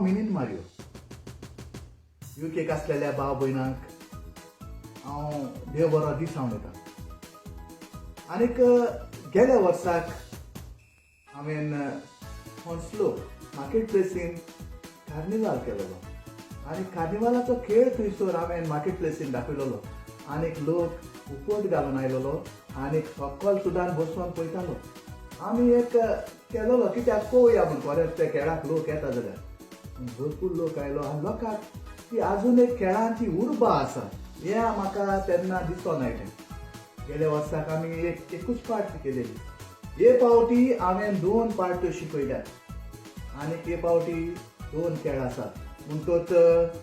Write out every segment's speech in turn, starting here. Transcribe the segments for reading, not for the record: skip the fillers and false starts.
Minin Mario. युकेक आसलेल्या भाव भयणांक हांव देव बरो दीस हांव दिता. आनीक गेल्या वर्साक हांवें होन्सलो मार्केट प्लेसीन कार्निवाल केलेलो आनी कार्निवालाचो खेळ थंयसर हांवें मार्केट प्लेसीन दाखयलेलो. आनीक लोक उपट घालून आयलेलो आनीक सकयल सुद्दां बसून पळयतालो. आमी एक केलेलो कित्याक पळोवया म्हूण खरेंच त्या खेळाक लोक येता जाल्यार. भरपूर लोक आयलो आनी लोकांक ती आजून एक खेळांची उर्बा आसा हें म्हाका तेन्ना दिसोन आयलें. गेल्या वर्साक आमी एकूच पार्ट केलेली. हे पावटी हांवें 2 पार्ट्यो शिकयल्यात आनीक हे पावटी 2 खेळ आसात. म्हणटूच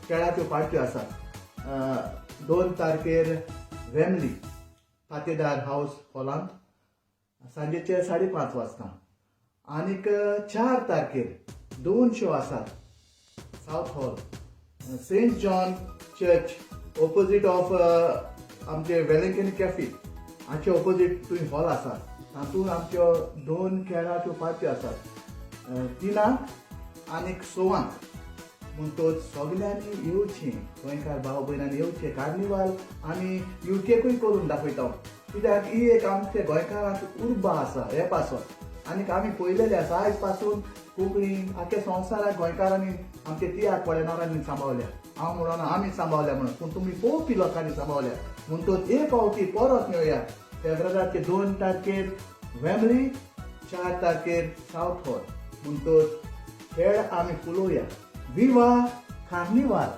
खेळाच्यो पार्ट्यो आसात. 2 तारखेर वेमली फातेदार हाऊस हॉलांत सांजेचे 5:30 वाजता आनीक 4 तारखेर 2 शो आसात. South hall saint John church opposite of आमचे वेलिंगटन कॅफे हाचे ओपोजीट थंय हॉल आसा. तातूंत आमच्यो 2 खेळाच्यो पार्ट्यो आसात 3 आनीक 6. म्हणटूच सगल्यांनी येवचें, गोंयकार भाव भयणांनी येवचें. कार्निवाल आमी युकेकूय करून दाखयता कित्याक ही एक आमच्या गोंयकारांची उर्बा आसा हे पासून. आनीक आमी पळयलेलें आसा आयज पासून कोंकणी आख्या संवसाराक गोंयकारांनी आमच्या तियात्र पळयणाऱ्यांनी सांबाळल्या. हांव म्हणून आमी सांबाळल्या म्हणून पूण तुमी पळोवपी लोकांनी सांबाळल्या. म्हणटूच एक फावटी परत मेळया फेब्रुवारीचे 2 तारखेर वेमली, 4 तारखेर साउथ हॉल. म्हणटूच खेळ आमी पळोवया. विवा कार्निवाल.